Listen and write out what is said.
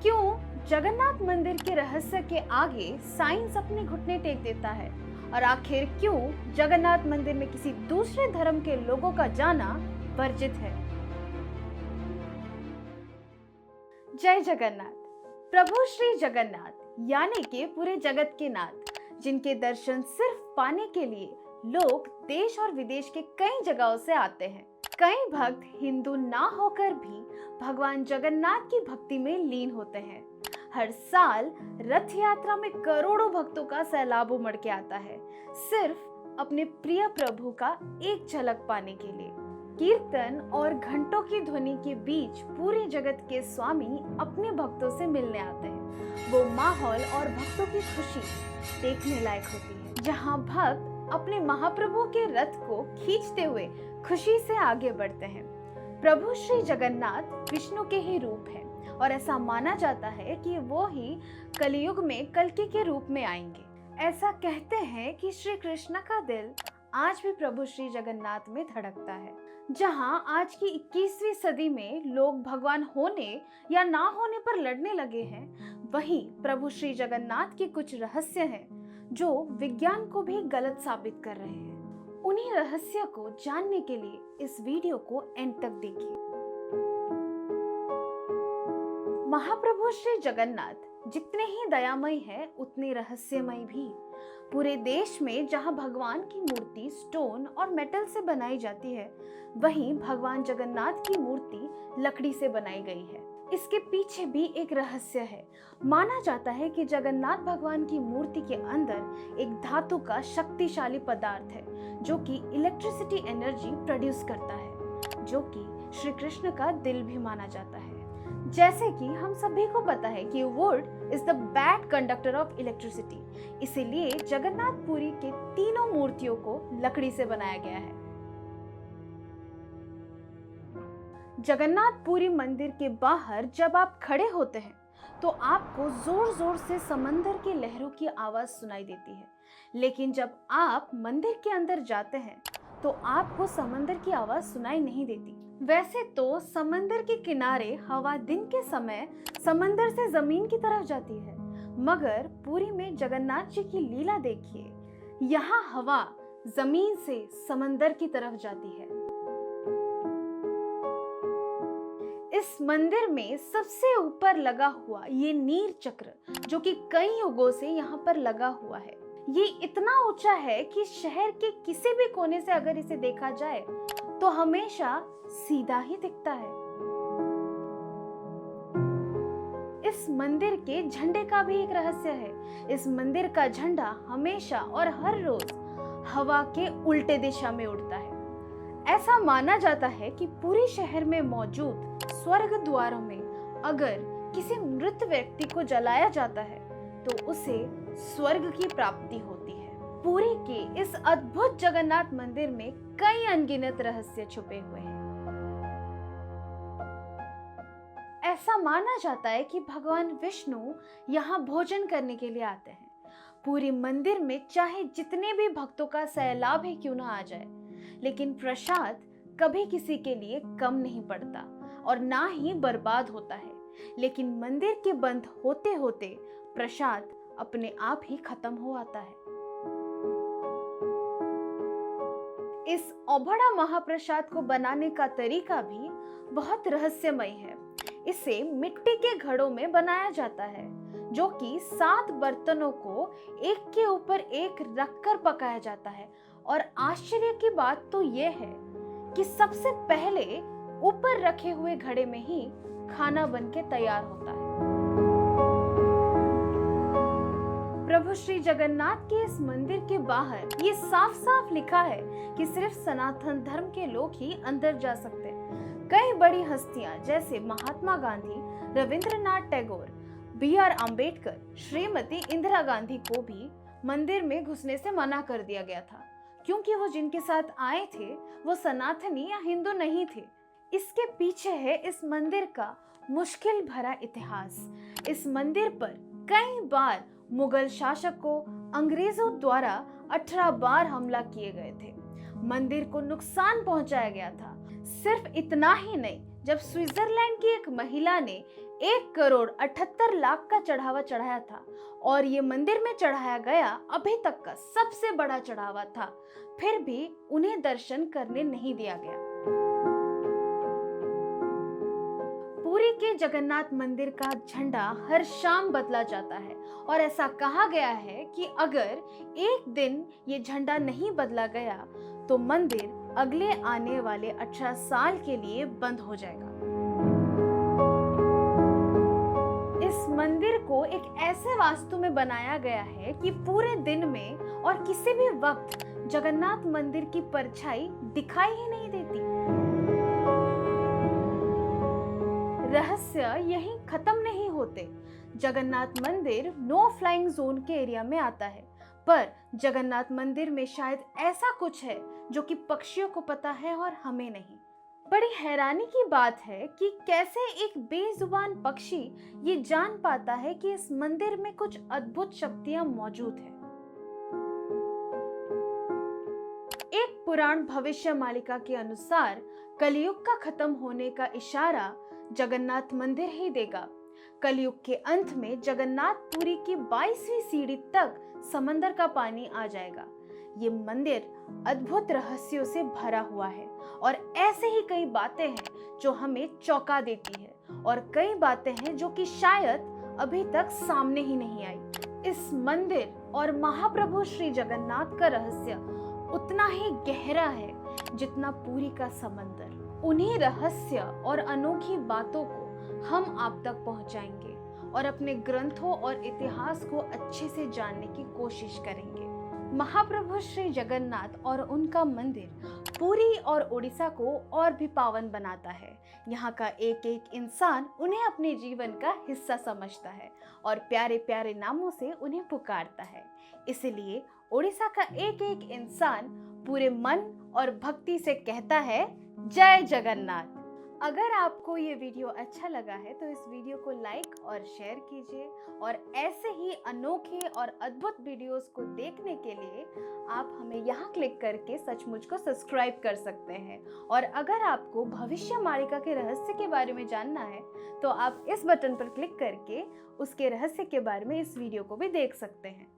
क्यों जगन्नाथ मंदिर के रहस्य के आगे साइंस अपने घुटने टेक देता है, और आखिर क्यों जगन्नाथ मंदिर में किसी दूसरे धर्म के लोगों का जाना वर्जित है। जय जगन्नाथ। प्रभु श्री जगन्नाथ यानी कि पूरे जगत के नाथ, जिनके दर्शन सिर्फ पाने के लिए लोग देश और विदेश के कई जगहों से आते हैं। कई भक्त हिंदू ना होकर भी भगवान जगन्नाथ की भक्ति में लीन होते हैं। हर साल रथ यात्रा में करोड़ों भक्तों का सैलाब उमड़ के आता है, सिर्फ अपने प्रिय प्रभु का एक झलक पाने के लिए। कीर्तन और घंटों की ध्वनि के बीच पूरे जगत के स्वामी अपने भक्तों से मिलने आते हैं। वो माहौल और भक्तों की खुशी देखने लायक होती है, जहाँ भक्त अपने महाप्रभु के रथ को खींचते हुए खुशी से आगे बढ़ते हैं। प्रभु श्री जगन्नाथ विष्णु के ही रूप हैं, और ऐसा माना जाता है कि वो ही कलयुग में कल्कि के रूप में आएंगे। ऐसा कहते हैं कि श्री कृष्ण का दिल आज भी प्रभु श्री जगन्नाथ में धड़कता है। जहां आज की 21वीं सदी में लोग भगवान होने या ना होने पर लड़ने लगे हैं, वहीं प्रभु श्री जगन्नाथ के कुछ रहस्य हैं जो विज्ञान को भी गलत साबित कर रहे हैं। उन्हीं रहस्य को जानने के लिए इस वीडियो को एंड तक देखिए। महाप्रभु श्री जगन्नाथ जितने ही दयामय हैं, उतने रहस्यमय भी। पूरे देश में जहां भगवान की मूर्ति स्टोन और मेटल से बनाई जाती है, वहीं भगवान जगन्नाथ की मूर्ति लकड़ी से बनाई गई है। इसके पीछे भी एक रहस्य है। माना जाता है कि जगन्नाथ भगवान की मूर्ति के अंदर एक धातु का शक्तिशाली पदार्थ है, जो कि इलेक्ट्रिसिटी एनर्जी प्रोड्यूस करता है, जो कि श्री कृष्ण का दिल भी माना जाता है। जैसे कि हम सभी को पता है कि would is the bad conductor of electricity, इसीलिए जगन्नाथपुरी के तीनों मूर्तियों को लकड़ी से बनाया गया है। जगन्नाथपुरी मंदिर के बाहर जब आप खड़े होते हैं तो आपको जोर जोर से समंदर की लहरों की आवाज सुनाई देती है, लेकिन जब आप मंदिर के अंदर जाते हैं तो आपको समंदर की आवाज सुनाई नहीं देती। वैसे तो समंदर के किनारे हवा दिन के समय समंदर से जमीन की तरफ जाती है, मगर पुरी में जगन्नाथ जी की लीला देखिए, यहाँ हवा जमीन से समंदर की तरफ जाती है। इस मंदिर में सबसे ऊपर लगा हुआ ये नीर चक्र, जो कि कई युगों से यहाँ पर लगा हुआ है, ये इतना ऊंचा है कि शहर के किसी भी कोने से अगर इसे देखा जाए तो हमेशा सीधा ही दिखता है। इस मंदिर के झंडे का भी एक रहस्य है। इस मंदिर का झंडा हमेशा और हर रोज हवा के उल्टे दिशा में उड़ता है। ऐसा माना जाता है कि पूरे शहर में मौजूद स्वर्ग द्वारों में अगर किसी मृत व्यक्ति को जलाया जाता है तो उसे स्वर्ग की प्राप्ति होती है। पुरी के इस अद्भुत जगन्नाथ मंदिर में कई अनगिनत रहस्य छुपे हुए हैं। ऐसा माना जाता है कि भगवान विष्णु यहाँ भोजन करने के लिए आते हैं। पूरे मंदिर में चाहे जितने भी भक्तों का सैलाब ही क्यों ना आ जाए, लेकिन प्रसाद कभी किसी के लिए कम नहीं पड़ता और ना ही बर्बाद होता है। लेकिन मंदिर के बंद होते होते प्रसाद अपने आप ही खत्म हो आता है। इस औभड़ा महाप्रसाद को बनाने का तरीका भी बहुत रहस्यमय है। इसे मिट्टी के घड़ों में बनाया जाता है, जो कि 7 बर्तनों को एक के ऊपर एक रखकर पकाया जाता है। और आश्चर्य की बात तो यह है कि सबसे पहले ऊपर रखे हुए घड़े में ही खाना बनके तैयार होता है। प्रभु श्री जगन्नाथ के इस मंदिर के बाहर ये साफ साफ लिखा है कि सिर्फ सनातन धर्म के लोग ही अंदर जा सकते हैं। कई बड़ी हस्तियां जैसे महात्मा गांधी, रविंद्रनाथ टैगोर, B.R. अम्बेडकर, श्रीमती इंदिरा गांधी को भी मंदिर में घुसने से मना कर दिया गया था, क्योंकि वो जिनके साथ आए थे वो सनातनी या हिंदू नहीं थे। इसके पीछे है इस मंदिर का मुश्किल भरा इतिहास। इस मंदिर पर कई बार मुगल शासकों, अंग्रेजों द्वारा 18 बार हमला किए गए थे। मंदिर को नुकसान पहुंचाया गया था। सिर्फ इतना ही नहीं, जब स्विट्जरलैंड की एक महिला ने 1,78,00,000 का चढ़ावा चढ़ाया था और ये मंदिर में चढ़ाया गया अभी तक का सबसे बड़ा चढ़ावा था, फिर भी उन्हें दर्शन करने नहीं दिया गया। पुरी के जगन्नाथ मंदिर का झंडा हर शाम बदला जाता है और ऐसा कहा गया है कि अगर एक दिन ये झंडा नहीं बदला गया तो मंदिर अगले आने वाले 18 साल के लिए बंद हो जाएगा। इस मंदिर को एक ऐसे वास्तु में बनाया गया है कि पूरे दिन में और किसी भी वक्त जगन्नाथ मंदिर की परछाई दिखाई ही नहीं देती। रहस्य यहीं खत्म नहीं होते। जगन्नाथ मंदिर नो फ्लाइंग जोन के एरिया में आता है, पर जगन्नाथ मंदिर में शायद ऐसा कुछ है जो कि पक्षियों को पता है और हमें नहीं। बड़ी हैरानी की बात है कि कैसे एक बेजुबान पक्षी ये जान पाता है कि इस मंदिर में कुछ अद्भुत शक्तियां मौजूद है। एक पुराण भविष्य मालिका के अनुसार कलयुग का खत्म होने का इशारा जगन्नाथ मंदिर ही देगा। कलयुग के अंत में जगन्नाथपुरी की 22वीं सीढ़ी तक समंदर का पानी आ जाएगा। ये मंदिर अद्भुत रहस्यों से भरा हुआ है और ऐसे ही कई बातें हैं जो हमें चौंका देती है और कई बातें हैं जो कि शायद अभी तक सामने ही नहीं आई। इस मंदिर और महाप्रभु श्री जगन्नाथ का रहस्य उतना ही गहरा है जितना पुरी का समंदर। उन्हीं रहस्य और अनोखी बातों को हम आप तक पहुंचाएंगे और अपने ग्रंथों और इतिहास को अच्छे से जानने की कोशिश करेंगे। महाप्रभु श्री जगन्नाथ और उनका मंदिर पुरी और उड़ीसा को और भी पावन बनाता है। यहाँ का एक एक इंसान उन्हें अपने जीवन का हिस्सा समझता है और प्यारे प्यारे नामों से उन्हें पुकारता है। इसलिए उड़ीसा का एक एक इंसान पूरे मन और भक्ति से कहता है, जय जगन्नाथ। अगर आपको ये वीडियो अच्छा लगा है तो इस वीडियो को लाइक और शेयर कीजिए और ऐसे ही अनोखे और अद्भुत वीडियोस को देखने के लिए आप हमें यहाँ क्लिक करके सचमुच को सब्सक्राइब कर सकते हैं। और अगर आपको भविष्य मालिका के रहस्य के बारे में जानना है तो आप इस बटन पर क्लिक करके उसके रहस्य के बारे में इस वीडियो को भी देख सकते हैं।